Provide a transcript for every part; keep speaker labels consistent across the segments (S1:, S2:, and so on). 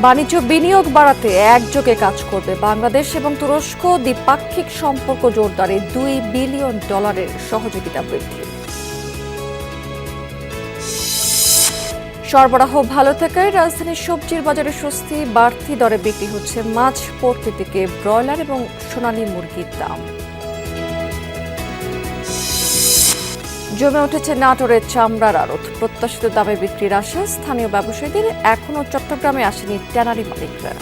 S1: বাণিজ্য বিনিয়োগ বাড়াতে একযোগে কাজ করবে বাংলাদেশ এবং তুরস্ক। দ্বিপাক্ষিক সম্পর্ক জোরদারে $2 বিলিয়ন সহযোগিতা বৃদ্ধি। সরবরাহ ভালো থাকায় রাজধানীর সবজির বাজারে স্বস্তি। বাড়তি দরে বিক্রি হচ্ছে মাছ, পোর্টের দিকে ব্রয়লার এবং সোনালী মুরগির দাম। জমে উঠেছে নাটোরের চামড়ার আড়ত। প্রত্যাশিত দামে বিক্রির আশা স্থানীয় ব্যবসায়ীদের। এখনও চট্টগ্রামে আসেনি ট্যানারি মালিকরা।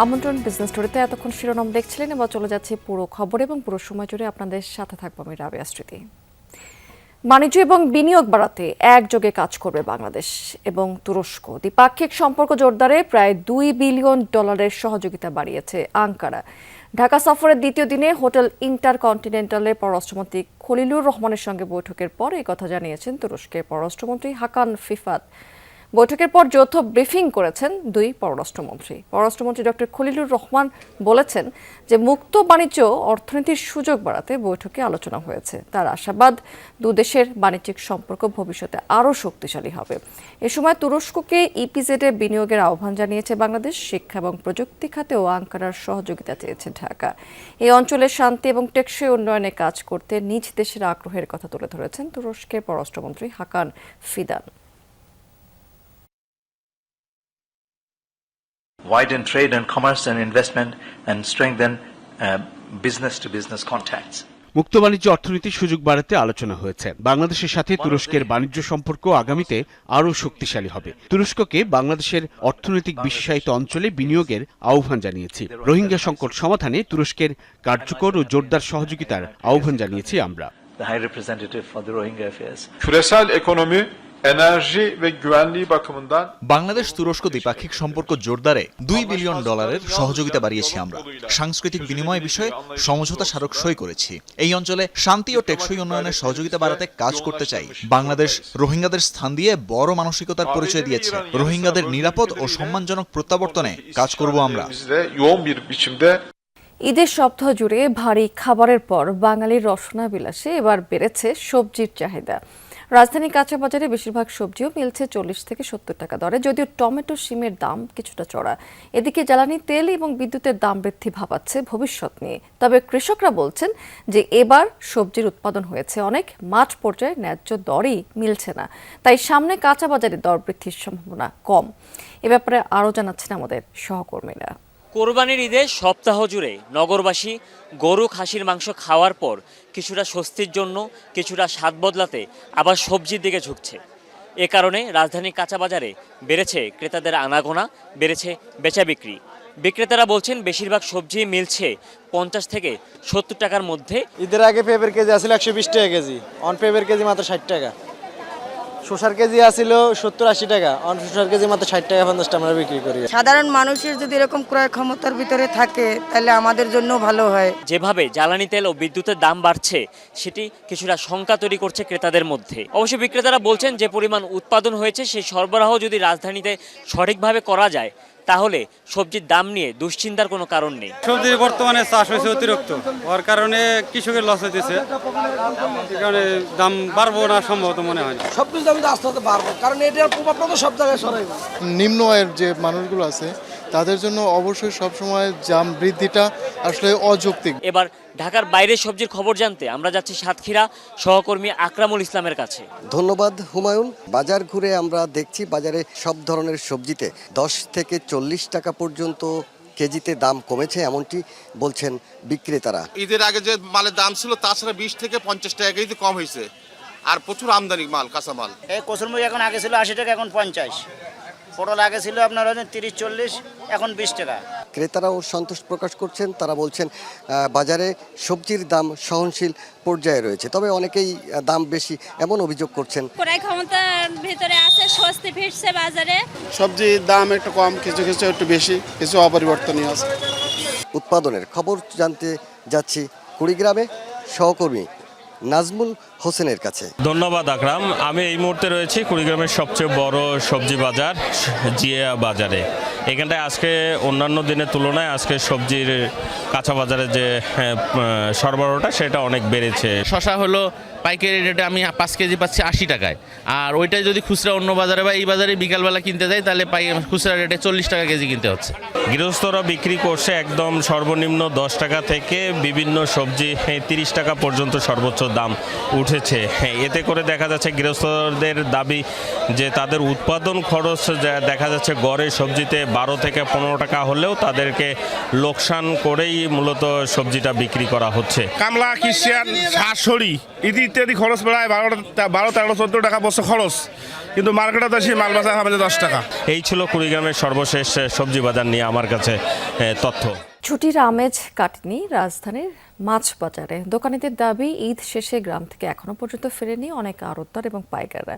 S1: আমন্ত্রণ বিজনেস স্টোরিতে। এতক্ষণ শিরোনাম দেখছিলেন, এবার চলে যাচ্ছে পুরো খবর এবং পুরো সময় জুড়ে আপনাদের সাথে থাকবো আমি রাবেয়া স্মৃতি। বাণিজ্য এবং বিনিয়োগ বাড়াতে একযোগে কাজ করবে বাংলাদেশ এবং তুরস্ক। দ্বিপাক্ষিক সম্পর্ক জোরদারে প্রায় $2 বিলিয়ন সহযোগিতা বাড়িয়েছে আঙ্কারা। ঢাকা সফরের দ্বিতীয় দিনে হোটেল ইন্টারকন্টিনেন্টালের পররাষ্ট্রমন্ত্রী খলিলুর রহমানের সঙ্গে বৈঠকের পর এই কথা জানিয়েছেন তুরস্কের পররাষ্ট্রমন্ত্রী হাকান ফিফাত। বৈঠকের পর যৌথ ব্রিফিং করেছেন দুই পররাষ্ট্রমন্ত্রী। পররাষ্ট্রমন্ত্রী ডক্টর খলিলুর রহমান বলেছেন যে মুক্ত বাণিজ্য অর্থনীতির সুযোগ বাড়াতে বৈঠকে আলোচনা হয়েছে। তার আশাবাদ দুদেশের বাণিজ্যিক সম্পর্ক ভবিষ্যতে আরও শক্তিশালী হবে। এ সময় তুরস্ককে ইপিজেডে বিনিয়োগের আহ্বান জানিয়েছে বাংলাদেশ। শিক্ষা এবং প্রযুক্তি খাতেও আঙ্কারার সহযোগিতা চেয়েছে ঢাকা। এই অঞ্চলের শান্তি এবং টেকসই উন্নয়নে কাজ করতে নিজ দেশের আগ্রহের কথা তুলে ধরেছেন তুরস্কের পররাষ্ট্রমন্ত্রী হাকান ফিদান।
S2: Widen trade and commerce and investment and strengthen business-to-business contacts.
S3: মুক্ত বাণিজ্য অর্থনীতির সুযোগ বাড়াতে আলোচনা হয়েছে। বাংলাদেশের সাথে তুরস্কের বাণিজ্য সম্পর্ক আগামীতে আরও শক্তিশালী হবে। তুরস্ককে বাংলাদেশের অর্থনৈতিক বিশেষায়িত অঞ্চলে বিনিয়োগের আহ্বান জানিয়েছি। রোহিঙ্গা সংকট সমাধানে তুরস্কের কার্যকর ও জোরদার সহযোগিতার আহ্বান জানিয়েছি আমরা।
S2: The High Representative for the Rohingya Affairs.
S4: Küresel ekonomi, enerji ve güvenliği bakımından
S5: Bangladesh তুরস্ক দ্বিপাক্ষিক সম্পর্ক জোরদারে $2 বিলিয়ন সহযোগিতা বাড়িয়েছি আমরা। সাংস্কৃতিক বিনিময় বিষয়ে সমঝোতা স্মারক সই করেছি। এই অঞ্চলে শান্তি ও টেকসই উন্নয়নের সহযোগিতা বাড়াতে কাজ করতে চাই। বাংলাদেশ রোহিঙ্গাদের স্থান দিয়ে বড় মানসিকতার পরিচয় দিয়েছে। রোহিঙ্গাদের নিরাপদ ও সম্মানজনক প্রত্যাবর্তনে কাজ করব আমরা।
S1: ঈদের সপ্তাহ জুড়ে ভারী খাবারের পর বাঙালির রসনা বিলাসে এবার বেড়েছে সবজির চাহিদা। রাজধানী কাঁচা বাজারে বেশিরভাগ সবজিও মিলছে 40 থেকে 70 টাকা দরে, যদিও টমেটো, শিমের দাম কিছুটা চড়া। এদিকে জ্বালানি তেল এবং বিদ্যুতের দাম বৃদ্ধি ভাবাচ্ছে ভবিষ্যৎ নিয়ে। তবে কৃষকরা বলছেন যে এবার সবজির উৎপাদন হয়েছে অনেক, মাঠ পর্যায়ে ন্যায্য দরই মিলছে না, তাই সামনে কাঁচা বাজারে দর বৃদ্ধির সম্ভাবনা কম। এ ব্যাপারে আরও জানাচ্ছেন আমাদের সহকর্মীরা।
S6: কোরবানির ঈদে সপ্তাহ জুড়ে নগরবাসী গরু, খাসির মাংস খাওয়ার পর কিছুটা স্বস্তির জন্য, কিছুটা স্বাদ বদলাতে আবার সবজির দিকে ঝুঁকছে। এ কারণে রাজধানীর কাঁচা বাজারে বেড়েছে ক্রেতাদের আনাগোনা, বেড়েছে বেচা বিক্রি। বিক্রেতারা বলছেন বেশিরভাগ সবজি মিলছে 50 থেকে 70 টাকার মধ্যে।
S7: ঈদের আগে পেঁপের কেজি আসছিল 120 টাকা কেজি, অন পেঁপের কেজি মাত্র 60 টাকা। শসার কেজি আসছিল 70-80 টাকা, অন শসার কেজি মাত্র 60 টাকা 50 টাকা আমরা বিক্রি করি।
S8: সাধারণ মানুষের যদি এরকম ক্রয় ক্ষমতার ভিতরে থাকে তাহলে আমাদের জন্য ভালো হয়।
S6: যেভাবে জ্বালানি তেল ও বিদ্যুতের দাম বাড়ছে সেটি কিছুটা শঙ্কা তৈরি করছে ক্রেতাদের মধ্যে। অবশ্য বিক্রেতারা বলছেন যে পরিমাণ উৎপাদন হয়েছে সেই সরবরাহ যদি রাজধানীতে সঠিকভাবে করা যায় তাহলে সবজির দাম নিয়ে দুশ্চিন্তার কোনো কারণ নেই।
S9: সবজির বর্তমানে চাষ হয়েছে অতিরিক্ত, হওয়ার কারণে কৃষকের লস হইতেছে। এখানে দাম বাড়বো না সম্ভবত মনে হয় না।
S10: সবকিছু দাম আস্তে আস্তে বাড়বে, কারণ এটার প্রভাবটা তো সব জায়গায় সরাই।
S11: নিম্ন আয়ের যে মানুষগুলো আছে তাদের জন্য অবশ্যই সবসময় দাম বৃদ্ধিটা আসলে অযৌক্তিক।
S6: এবার ঢাকার বাইরের সবজির খবর জানতে আমরা যাচ্ছি সাতক্ষীরা সহকর্মী আকরামুল ইসলামের কাছে।
S12: ধন্যবাদ হুমায়ুন। বাজার ঘুরে আমরা দেখছি বাজারে সব ধরনের সবজিতে 10 থেকে 40 টাকা পর্যন্ত কেজিতে দাম কমেছে, এমনটি বলছেন বিক্রেতারা।
S13: ঈদের আগে যে মালের দাম ছিল তাছাড়া 20 থেকে 50 টাকা কেজিতে কম হয়েছে, আর প্রচুর আমদানি মাল, কাঁচা মাল।
S14: এই কচুরমুখী এখন আগে ছিল 80 টাকা, এখন 50। পটল আগে ছিল আপনার 30-40, এখন 20 টাকা।
S12: ক্রেতারাও সন্তোষ প্রকাশ করছেন। তারা বলছেন বাজারে সবজির দাম সহনশীল পর্যায়ে রয়েছে, তবে অনেকেই দাম বেশি এমন অভিযোগ করছেন।
S15: ক্রয় ক্ষমতার ভিতরে আছে, স্বস্তি ফিরছে বাজারে।
S16: সবজির দাম একটু কম, কিছু কিছু একটু বেশি, কিছু অপরিবর্তনীয় আছে।
S12: উৎপাদনের খবর জানতে যাচ্ছি কুড়িগ্রামে। সহকর্মী নাজমুল হোসেনের কাছে।
S17: ধন্যবাদ আকরাম। আমি এই মুহূর্তে রয়েছি কুড়িগ্রামের সবচেয়ে বড় সবজি বাজার জিয়া বাজারে। এখানটায় আজকে অন্যান্য দিনের তুলনায় আজকে সবজির কাঁচা বাজারে যে সরবরাহটা সেটা অনেক বেড়েছে।
S18: শশা হলো পাইকারি রেটে আমি 5 কেজি পাচ্ছি 80 টাকায়, আর ওইটাই যদি খুচরা অন্য বাজারে বা এই বাজারে বিকালবেলা কিনতে যাই তাহলে খুচরা রেটে 40 টাকা কেজি কিনতে হচ্ছে।
S17: গৃহস্থরা বিক্রি করছে একদম সর্বনিম্ন 10 টাকা থেকে বিভিন্ন সবজি 30 টাকা পর্যন্ত সর্বোচ্চ দাম উঠেছে। এতে করে দেখা যাচ্ছে গৃহস্থদের দাবি যে তাদের উৎপাদন খরচ দেখা যাচ্ছে গড়ে সবজিতে 12 থেকে 15 টাকা হলেও তাদেরকে লোকসান করেই মূলত সবজিটা বিক্রি করা হচ্ছে।
S18: কামলা, ক্রিশ্চিয়ান, শাঁসড়ি ইত্যাদি খরচ প্রায় 12, 13, 14 টাকা বছর খরচ, কিন্তু মার্কেটে তো সেই মাল বাজার হবে 10 টাকা।
S17: এই ছিল কুড়িগ্রামের সর্বশেষ সবজি বাজার নিয়ে আমার কাছে তথ্য।
S1: ছুটির আমেজ কাটেনি রাজধানীর মাছ বাজারে। দোকানিদের দাবি, ঈদ শেষে গ্রাম থেকে এখনো পর্যন্ত ফেরেনি অনেক আড়তদার এবং পাইকাররা।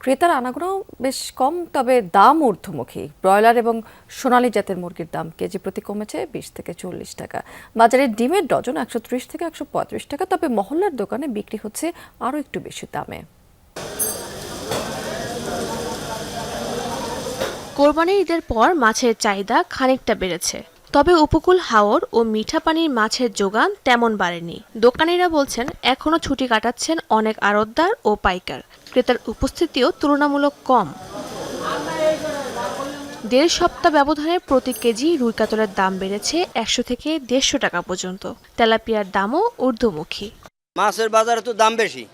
S1: ক্রেতার আনাগোনাও বেশ কম, তবে দাম ঊর্ধ্বমুখী। ব্রয়লার এবং সোনালী জাতের মুরগির দাম কেজি প্রতি কমেছে 20 থেকে 40 টাকা। বাজারে ডিমের ডজন 130 থেকে 135 টাকা, তবে মহল্লার দোকানে বিক্রি হচ্ছে আরও একটু বেশি দামে।
S19: কোরবানির ঈদের পর মাছের চাহিদা খানিকটা বেড়েছে, তবে উপকূল হাওর ও মিঠা পানির মাছের যোগান তেমন বাড়েনি। দোকানিরা বলছেন এখনো ছুটি কাটাচ্ছেন অনেক আড়তদার ও পাইকার। ক্রেতার উপস্থিতিও তুলনামূলক কম। 1.5 সপ্তাহ ব্যবধানে প্রতি কেজি রুই কাতলের দাম বেড়েছে 100 থেকে 150 টাকা পর্যন্ত। তেলাপিয়ার দামও ঊর্ধ্বমুখী।
S14: মাছের বাজারে তো দাম বেশি,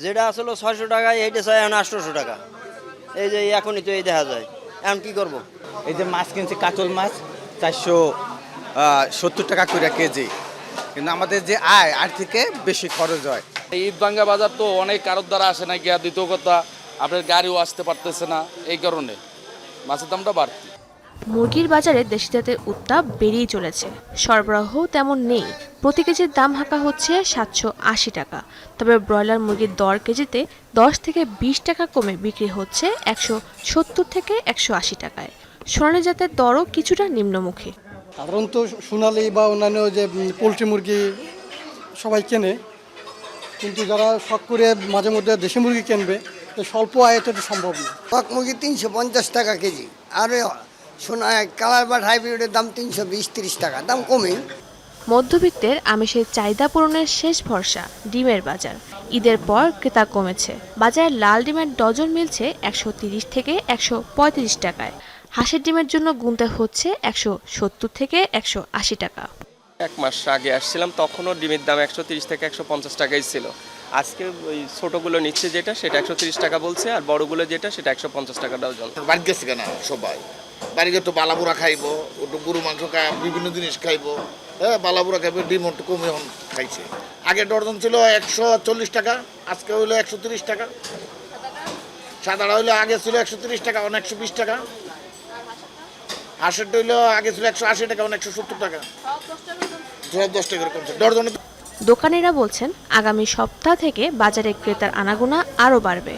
S14: যেটা আসলে 600 টাকা এইটা চাই এখন 800 টাকা। এই যে এখনই তো এই দেখা যায়, এখন কি করব?
S7: এই যে মাছ কিনছি, কাতল মাছ 470 টাকা করে কেজি, কিন্তু আমাদের যে আয় থেকে বেশি খরচ হয়।
S10: ঈদ ভাঙ্গা বাজার তো অনেক আড়তদার আসে না, গিয়া দ্বিতীয় কথা আপনার গাড়িও আসতে পারতেছে না, এই কারণে মাছের দামটা বাড়তি।
S19: মুরগির বাজারে দেশি জাতের উত্তাপ বেড়েই চলেছে, সরবরাহ তেমন নেই। প্রতি কেজির দাম হাঁকা হচ্ছে 780 টাকা, তবে ব্রয়লার মুরগির দর কেজিতে 10 থেকে 20 টাকা কমে বিক্রি হচ্ছে 170 থেকে 180 টাকায়। সোনালী জাতের দরও কিছুটা নিম্নমুখী।
S11: সাধারণত সোনালী বা অন্যান্য যে পোলট্রি মুরগি সবাই কেনে, কিন্তু যারা শখ করে মাঝে মধ্যে দেশি মুরগি কিনবে, স্বল্প আয়তে তো সম্ভব না।
S12: কক মুরগি 350 টাকা কেজি, আর কালার বা হাইব্রিডের দাম 320-30 টাকা, দাম কমে।
S19: মধ্যবিত্তের আমিষের চাহিদা পূরণের শেষ ভরসা ডিমের বাজার। ঈদের পর ক্রেতা কমেছে। বাজারে লাল ডিমের ডজন মিলছে 130 থেকে 135 টাকায়। হাঁসের ডিমের জন্য গুনতে হচ্ছে 170 থেকে 180 টাকা।
S9: 1 মাস আগে আসছিলাম, তখনও ডিমের দাম 130 থেকে 150 টাকাই ছিল। আজকে ওই ছোটগুলো নিচ্ছে যেটা, সেটা 130 টাকা বলছে, আর বড়গুলো যেটা সেটা 150 টাকা ডজন।
S13: বাড়ি গেছে কেনা সবাই, বাড়িতে একটু বালাবুড়া খাইবো, একটু গরু মাংস খাই, বিভিন্ন জিনিস খাইবো। হ্যাঁ, বালাবুড়া খাইবো, ডিম একটু কমে খাইছে। আগে ডজন ছিল 140 টাকা, আজকে হইলো 130 টাকা। সাদাটা হইলো আগে ছিল 130 টাকা, 120 টাকা। হাঁসেরটা হইলো আগে ছিল 180 টাকা, 170 টাকা। সব 10 টাকা কমছে ডজনে।
S19: দোকানিরা বলছেন আগামী সপ্তাহ থেকে বাজারে ক্রেতার আনাগোনা আরও বাড়বে।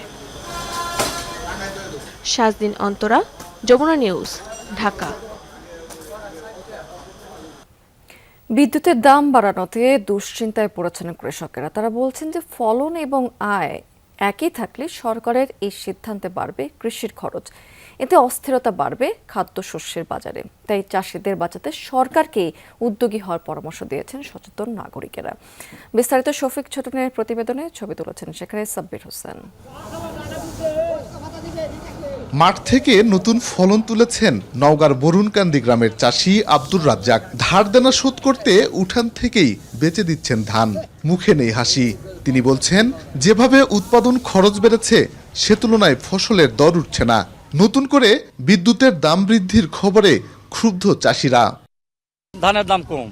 S19: শাজদিন অন্তরা, যমুনা নিউজ, ঢাকা।
S1: বিদ্যুতের দাম বাড়ানোতে দুশ্চিন্তায় পড়েছেন কৃষকেরা। তারা বলছেন যে ফলন এবং আয় একই থাকলে সরকারের এই সিদ্ধান্তে বাড়বে কৃষির খরচ, এতে অস্থিরতা বাড়বে খাদ্যশস্যের বাজারে। তাই চাষিদের বাঁচাতে সরকারকে উদ্যোগী হওয়ার পরামর্শ দিয়েছেন সচেতন নাগরিকেরা। বিস্তারিত শফিক ছোটনের প্রতিবেদনে ছবি তুলেছেন সেখানে সাব্বির হোসেন।
S20: মাঠ থেকে নতুন ফলন তুলেছেন নওগাঁর বরুণকান্দি গ্রামের চাষি আব্দুর রাজ্জাক। ধার দেনা শোধ করতে উঠান থেকেই বেচে দিচ্ছেন ধান, মুখে নেই হাসি। তিনি বলছেন, যেভাবে উৎপাদন খরচ বেড়েছে সে তুলনায় ফসলের দর উঠছে না। নতুন করে বিদ্যুতের দাম বৃদ্ধির খবরে ক্ষুব্ধ চাষিরা।
S21: ধানের দাম কম,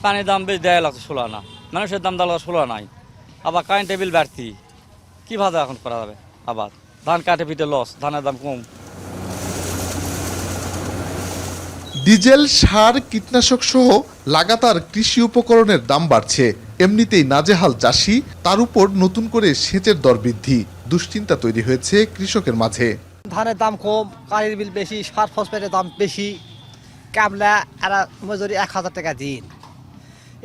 S21: পানির দাম বেশ দেয়া লাগছে 16 আনা, মানুষের দাম দেওয়া 16 আনাই, আবার কারেন্টের বিল বাড়তি, কি ভাবে এখন করা যাবে? আবার ধান কাটে পিঠে লস, ধানের দাম কম।
S20: ডিজেল, সার, কীটনাশক সহ লাগাতার কৃষি উপকরণের দাম বাড়ছে। এমনিতেই নাজেহাল চাষি, তার উপর নতুন করে সেচের দর বৃদ্ধি, দুশ্চিন্তা তৈরি হয়েছে কৃষকের মাঝে।
S7: ধানের দাম কম, কারেন্ট বিল বেশি, সার ফসফেটের দাম বেশি। কামলা এরা মজুরি 1000 টাকা দিন,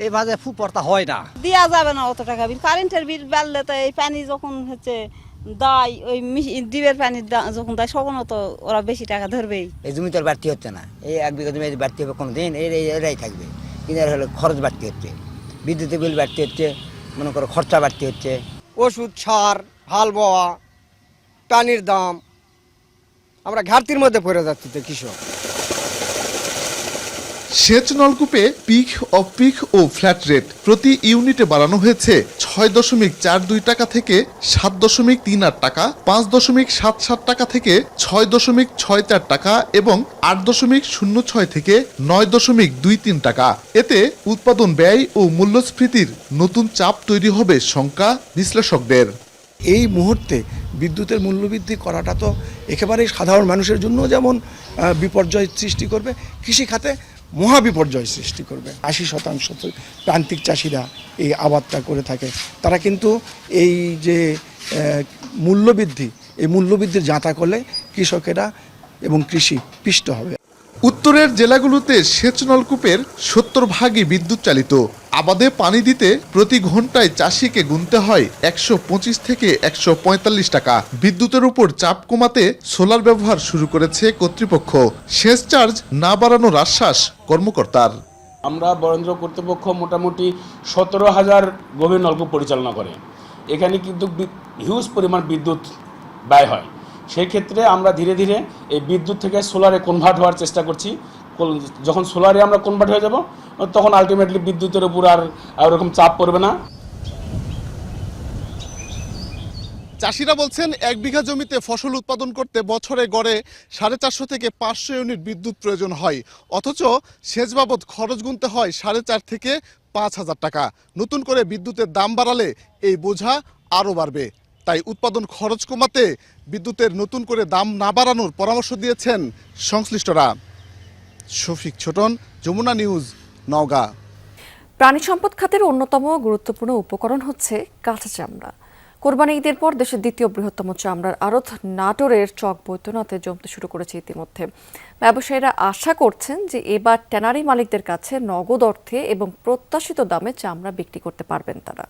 S3: এই বাজে ফুপরতা হয় না।
S22: দেওয়া যাবে না অত টাকা বিল, কারেন্টের বিল বাড়লে তো এই পানি যখন হচ্ছে দেয় ওই ডিবের পানি যখন দেয় তখন তো ওরা বেশি টাকা ধরবেই।
S3: এই জমি তো আর বাড়তি হচ্ছে না, এই 1 বিঘা জমি বাড়তি হবে কোনো দিন, এরাই থাকবে। কিন্তু এর হলে খরচ বাড়তি হচ্ছে, বিদ্যুতের বিল বাড়তি হচ্ছে, মনে করো খরচা বাড়তি হচ্ছে,
S7: ওষুধ, সার, হাল বোয়া, পানির দাম, আমরা ঘাটতির মধ্যে পড়ে যাচ্ছি তো কৃষক।
S20: সেচ নলকূপে পিক অফ পিক ও ফ্ল্যাট রেট প্রতি ইউনিটে বাড়ানো হয়েছে 6.42 টাকা থেকে 7.38 টাকা, 5.77 টাকা থেকে 6.64 টাকা এবং 8.06 থেকে 9.23 টাকা। এতে উৎপাদন ব্যয় ও মূল্যস্ফীতির নতুন চাপ তৈরি হবে শঙ্কা বিশ্লেষকদের।
S23: এই মুহূর্তে বিদ্যুতের মূল্যবৃদ্ধি করাটা তো একেবারেই সাধারণ মানুষের জন্য যেমন বিপর্যয় সৃষ্টি করবে, কৃষি খাতে মহা বিপর্যয় সৃষ্টি করবে। 80% প্রান্তিক চাষিরা এই আবাদটা করে থাকে, তারা কিন্তু এই যে মূল্যবৃদ্ধি, এই মূল্যবৃদ্ধির যাতা করলে কৃষকেরা এবং কৃষি পিষ্ট হবে।
S20: উত্তরের জেলাগুলোতে সেচ নলকূপের 70% বিদ্যুৎ চালিত। আবাদে পানি দিতে প্রতি ঘন্টায় চাষিকে গুনতে হয় 125 থেকে 145 টাকা। বিদ্যুতের উপর চাপ কমাতে সোলার ব্যবহার শুরু করেছে কর্তৃপক্ষ। সেচ চার্জ না বাড়ানোর আশ্বাস কর্মকর্তার।
S24: আমরা বরেন্দ্র কর্তৃপক্ষ মোটামুটি 17,000 গভীর নলকূপ পরিচালনা করে, এখানে কিন্তু হিউজ পরিমাণ বিদ্যুৎ ব্যয় হয়। সেই ক্ষেত্রে আমরা ধীরে ধীরে এই বিদ্যুৎ থেকে সোলারে কনভার্ট হওয়ার চেষ্টা করছি। যখন সোলারে আমরা কনভার্ট হয়ে যাব তখন আলটিমেটলি বিদ্যুতের উপর আর ওরকম চাপ পড়বে না।
S20: চাষিরা বলছেন 1 বিঘা জমিতে ফসল উৎপাদন করতে বছরে গড়ে 450 থেকে 500 ইউনিট বিদ্যুৎ প্রয়োজন হয়, অথচ সেচ বাবদ খরচ গুনতে হয় 4.5 থেকে 5,000 টাকা। নতুন করে বিদ্যুতের দাম বাড়ালে এই বোঝা আরও বাড়বে। তাই উৎপাদন খরচ কমাতে বিদ্যুতের নতুন করে দাম না বাড়ানোর পরামর্শ দিয়েছেন সংশ্লিষ্টরা। শফিক ছোটন, যমুনা নিউজ, নওগাঁ।
S1: প্রাণী সম্পদ খাতের অন্যতম গুরুত্বপূর্ণ উপকরণ হচ্ছে কাঁচা চামড়া। কোরবানি ঈদের পর দেশের দ্বিতীয় বৃহত্তম চামড়ার আড়ত নাটোরের চক বৈদ্যনাথে জমতে শুরু করেছে ইতিমধ্যে। ব্যবসায়ীরা আশা করছেন যে এবার ট্যানারি মালিকদের কাছে নগদ অর্থে এবং প্রত্যাশিত দামে চামড়া বিক্রি করতে পারবেন তারা।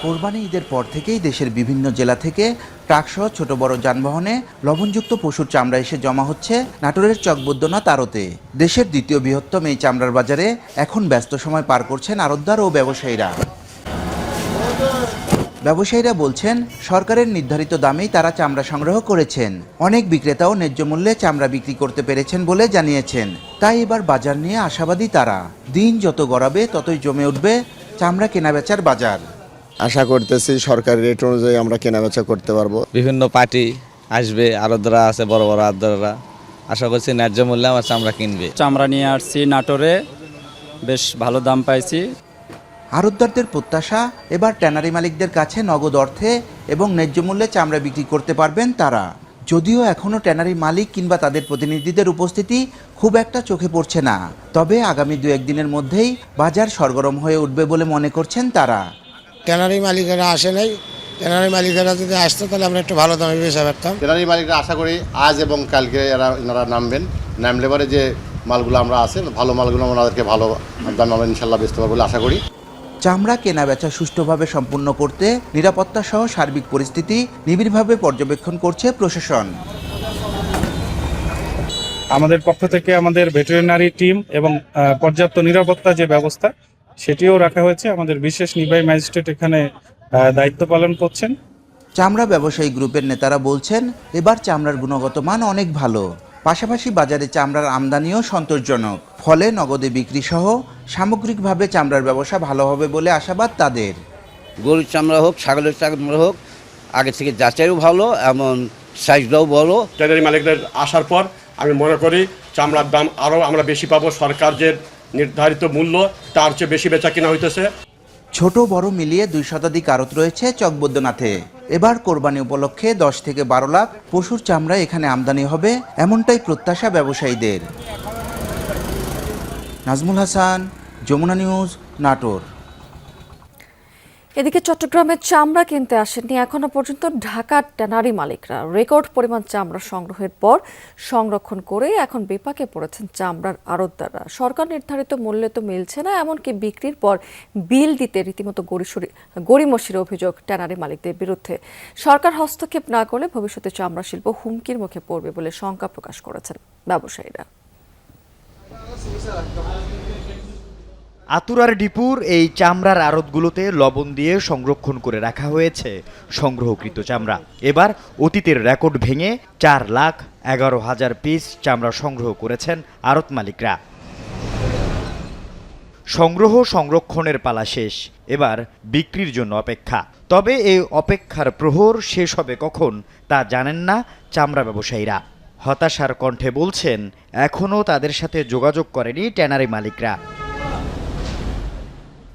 S25: কোরবানি ঈদের পর থেকেই দেশের বিভিন্ন জেলা থেকে ট্রাকসহ ছোট বড় যানবাহনে লবণযুক্ত পশুর চামড়া এসে জমা হচ্ছে নাটোরের চক বৈদ্যনাথ আড়তে। দেশের দ্বিতীয় বৃহত্তম এই চামড়ার বাজারে এখন ব্যস্ত সময় পার করছেন আড়তদার ও ব্যবসায়ীরা। ব্যবসায়ীরা বলছেন সরকারের নির্ধারিত দামেই তারা চামড়া সংগ্রহ করেছেন। অনেক বিক্রেতাও ন্যায্য মূল্যে চামড়া বিক্রি করতে পেরেছেন বলে জানিয়েছেন। তাই এবার বাজার নিয়ে আশাবাদী তারা। দিন যত গড়াবে ততই জমে উঠবে চামড়া কেনাবেচার বাজার।
S26: আশা করতেছি সরকারি রেট অনুযায়ী আমরা কেনাবেচা করতে পারবো।
S27: বিভিন্ন পার্টি আসবে, আড়তদাররা আছে, বড় বড় আড়তদাররা, আশা করছি ন্যায্য মূল্যে আমার চামড়া কিনবে।
S21: চামড়া নিয়ে আসছি নাটোরে, বেশ ভালো দাম পাইছি।
S25: আড়তদারদের প্রত্যাশা এবার ট্যানারি মালিকদের কাছে নগদ অর্থে এবং ন্যায্য মূল্যে চামড়া বিক্রি করতে পারবেন তারা। যদিও এখনও ট্যানারি মালিক কিংবা তাদের প্রতিনিধিদের উপস্থিতি খুব একটা চোখে পড়ছে না, তবে আগামী 2-1 দিনের মধ্যেই বাজার সরগরম হয়ে উঠবে বলে মনে করছেন তারা।
S28: ট্যানারি মালিকেরা আসে নাই, ট্যানারি মালিকেরা যদি আসতো তাহলে আমরা একটু ভালো দামে বেচা পারতাম।
S26: ট্যানারি মালিকরা আশা করি আজ এবং কালকে এনারা নামবেন, নামলে পরে যে মালগুলো আমরা আছে ভালো মালগুলো ওনাদেরকে ভালো দামে আমরা ইনশাল্লাহ বেচতে পারবো বলে আশা করি।
S25: চামড়া কেনাবেচা সুষ্ঠুভাবে সম্পূর্ণ করতে নিরাপত্তা সহ সার্বিক পরিস্থিতি নিবিড়ভাবে পর্যবেক্ষণ করছে প্রশাসন।
S29: আমাদের পক্ষ থেকে আমাদের ভেটেরিনারি টিম এবং পর্যাপ্ত নিরাপত্তা যে ব্যবস্থা সেটিও রাখা হয়েছে। আমাদের বিশেষ নির্বাহী ম্যাজিস্ট্রেট এখানে দায়িত্ব পালন করছেন।
S25: চামড়া ব্যবসায়ী গ্রুপের নেতারা বলছেন এবার চামড়ার গুণগত মান অনেক ভালো, পাশাপাশি বাজারে চামড়ার আমদানিও সন্তোষজনক। ফলে নগদে বিক্রি সহ সামগ্রিকভাবে চামড়ার ব্যবসা ভালো হবে বলে আশাবাদ তাদের।
S3: গরুর চামড়া হোক, ছাগলের চামড়া হোক, আগে থেকে যাচাইও ভালো, এমন সাইজটাও বড়।
S30: ট্যানারি মালিকদের আসার পর আমি মনে করি চামড়ার দাম আরও আমরা বেশি পাবো। সরকার যে নির্ধারিত মূল্য তার চেয়ে বেশি বেচা কিনা হইতেছে।
S25: ছোট বড় মিলিয়ে 2 শতাধিক আড়ত রয়েছে চক বৈদ্যনাথে। এবার কোরবানি উপলক্ষে 10 থেকে 12 লাখ পশুর চামড়া এখানে আমদানি হবে, এমনটাই প্রত্যাশা ব্যবসায়ীদের। নাজমুল হাসান, যমুনা নিউজ, নাটোর।
S1: এদিকে চট্টগ্রামের চামড়া কিনতে আসেননি এখনো পর্যন্ত ঢাকার ট্যানারি মালিকরা। রেকর্ড পরিমাণ চামড়া সংগ্রহের পর সংরক্ষণ করে এখন বিপাকে পড়েছেন চামড়ার আড়তদাররা। সরকার নির্ধারিত মূল্যে তো মিলছে না, এমনকি বিক্রির পর বিল দিতে রীতিমতো গড়িমসির অভিযোগ ট্যানারি মালিকদের বিরুদ্ধে। সরকার হস্তক্ষেপ না করলে ভবিষ্যতে চামড়া শিল্প হুমকির মুখে পড়বে বলে শঙ্কা প্রকাশ করেছেন ব্যবসায়ীরা।
S2: আতুরার ডিপুর এই চামড়ার আড়তগুলোতে লবণ দিয়ে সংরক্ষণ করে রাখা হয়েছে সংগ্রহকৃত চামড়া। এবার অতীতের রেকর্ড ভেঙে 4,11,000 পিস চামড়া সংগ্রহ করেছেন আড়ত মালিকরা। সংরক্ষণের পালা শেষ, এবার বিক্রির জন্য অপেক্ষা। তবে এই অপেক্ষার প্রহর শেষ হবে কখন তা জানেন না চামড়া ব্যবসায়ীরা। হতাশার কণ্ঠে বলছেন, এখনও তাদের সাথে যোগাযোগ করেনি ট্যানারি মালিকরা।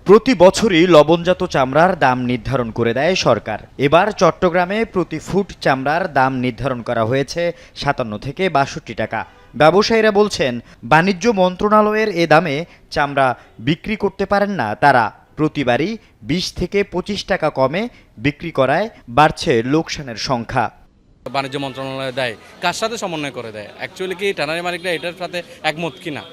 S2: প্রতি বছরই লবণজাত চামড়ার দাম নির্ধারণ করে দেয় সরকার। এবার চট্টগ্রামে প্রতি ফুট চামড়ার দাম নির্ধারণ করা হয়েছে 57 থেকে 62 টাকা। ব্যবসায়ীরা বলছেন, বাণিজ্য মন্ত্রণালয়ের এ দামে চামড়া বিক্রি করতে পারেন না তারা। প্রতিবারই 20 থেকে 25 টাকা কমে বিক্রি করায় বাড়ছে লোকসানের সংখ্যা।
S21: বাণিজ্য মন্ত্রণালয় দেয়, কার সাথে সমন্বয় করে দেয়? অ্যাকচুয়ালি কি ট্যানারি মালিকরা এটার সাথে একমত কিনা?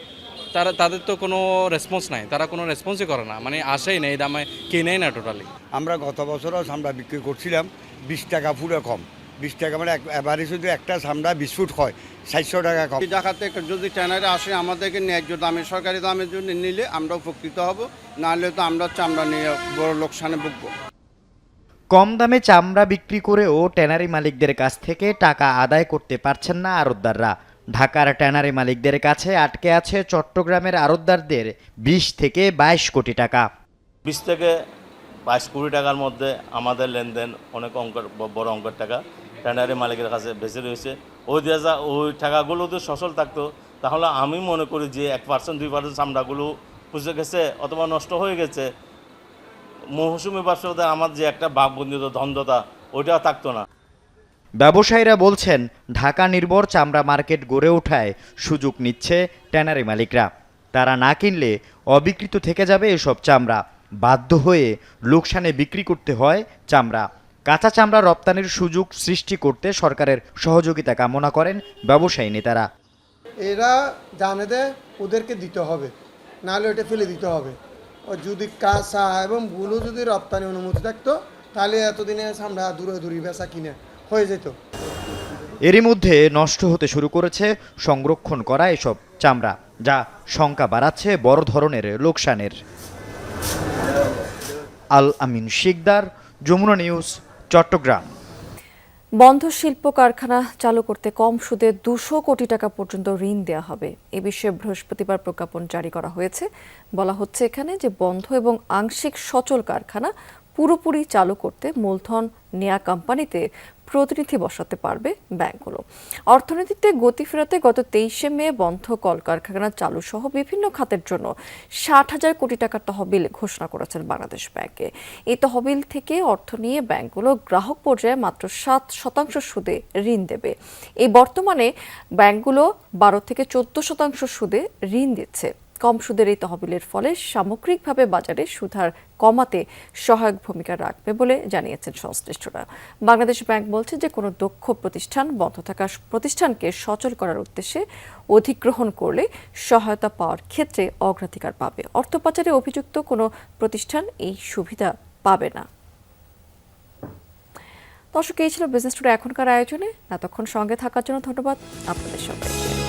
S21: তাদের তো কোনো রেসপন্স নাই, তারা কোনো রেসপন্সই করে না, মানে আসেই না, এই দামে কিনেই না টোটালি।
S4: আমরা গত বছরও চামড়া বিক্রি করছিলাম 20 টাকা ফুটে কম। 20 টাকা মানে এবারে শুধু একটা চামড়া 20 ফুট হয় 700 টাকা কম।
S5: ঢাকাতে যদি ট্যানারে আসে আমাদেরকে ন্যায্য দামে সরকারি দামের জন্য নিলে আমরা উপকৃত হব, নাহলে তো আমরা চামড়া নিয়ে বড় লোকসানে ভুগব।
S2: কম দামে চামড়া বিক্রি করেও ট্যানারি মালিকদের কাছ থেকে টাকা আদায় করতে পারছেন না আড়তদাররা। ঢাকার ট্যানারি মালিকদের কাছে আটকে আছে চট্টগ্রামের আড়তদারদের 20 থেকে 22 কোটি টাকা।
S6: 20 থেকে 22 কোটি টাকার মধ্যে আমাদের লেনদেন অনেক বড় অঙ্কের টাকা ট্যানারি মালিকের কাছে বেঁচে রয়েছে। ওই টাকাগুলো যদি সচল থাকতো তাহলে আমি মনে করি যে 1% 2% চামড়াগুলো পুষে গেছে অথবা নষ্ট হয়ে গেছে, মৌসুমি ব্যবসাতে আমার যে একটা বাঘবন্দিত ধন্দতা ওইটাও থাকতো না।
S2: ব্যবসায়ীরা বলছেন, ঢাকা নির্ভর চামড়া মার্কেট গড়ে ওঠায় সুযোগ নিচ্ছে ট্যানারি মালিকরা। তারা না কিনলে অবিকৃত থেকে যাবে এসব চামড়া। বাধ্য হয়ে লোকসানে বিক্রি করতে হয় চামড়া। কাঁচা চামড়া রপ্তানির সুযোগ সৃষ্টি করতে সরকারের সহযোগিতা কামনা করেন ব্যবসায়ী নেতারা।
S11: এরা জানে যে ওদেরকে দিতে হবে, নাহলে ওটা ফেলে দিতে হবে। ও যদি কাঁচা এবং গুলো যদি রপ্তানি অনুমতি থাকতো তাহলে এতদিনে চামড়া দূরে বেচা কিনে হয়ে যেত।
S2: এরই মধ্যে নষ্ট হতে শুরু করেছে সংরক্ষণ করা এসব চামড়া, যা শঙ্কা বাড়াচ্ছে বড় ধরনের লোকসানের। আল আমিন শিকদার, যমুনা নিউজ, চট্টগ্রাম।
S1: বন্ধ শিল্প কারখানা চালু করতে কম সুদে 200 কোটি টাকা পর্যন্ত ঋণ দেওয়া হবে। এ বিষয়ে বৃহস্পতিবার প্রজ্ঞাপন জারি করা হয়েছে। বলা হচ্ছে এখানে যে বন্ধ এবং আংশিক সচল কারখানা পুরোপুরি চালু করতে মূলধন নেয়া কোম্পানিতে প্রতিনিধি বসাতে পারবে ব্যাংকগুলো। অর্থনীতিতে গতি ফেরাতে গত 23 মে বন্ধ কলকারখানা চালু সহ বিভিন্ন খাতের জন্য 60,000 কোটি টাকার তহবিল ঘোষণা করেছেন বাংলাদেশ ব্যাংকে। এই তহবিল থেকে অর্থ নিয়ে ব্যাংকগুলো গ্রাহক পর্যায়ে মাত্র 7% সুদে ঋণ দেবে। এই বর্তমানে ব্যাংকগুলো 12 থেকে 14% সুদে ঋণ দিচ্ছে। কম সুদের এই তহবিলের ফলে সামগ্রিকভাবে বাজারে সুদহার কমাতে সহায়ক ভূমিকা রাখবে বলে জানিয়েছেন সংশ্লিষ্টরা। বাংলাদেশ ব্যাংক বলছে যে কোনো দক্ষ প্রতিষ্ঠান বন্ধ থাকা প্রতিষ্ঠানকে সচল করার উদ্দেশ্যে অধিগ্রহণ করলে সহায়তা পাওয়ার ক্ষেত্রে অগ্রাধিকার পাবে। অর্থ পাচারে অভিযুক্ত কোনো প্রতিষ্ঠান এই সুবিধা পাবে না। দর্শক, এই ছিল বিজনেস টুডে এখনকার আয়োজনে। এতক্ষণ সঙ্গে থাকার জন্য ধন্যবাদ আপনাদের সবাইকে।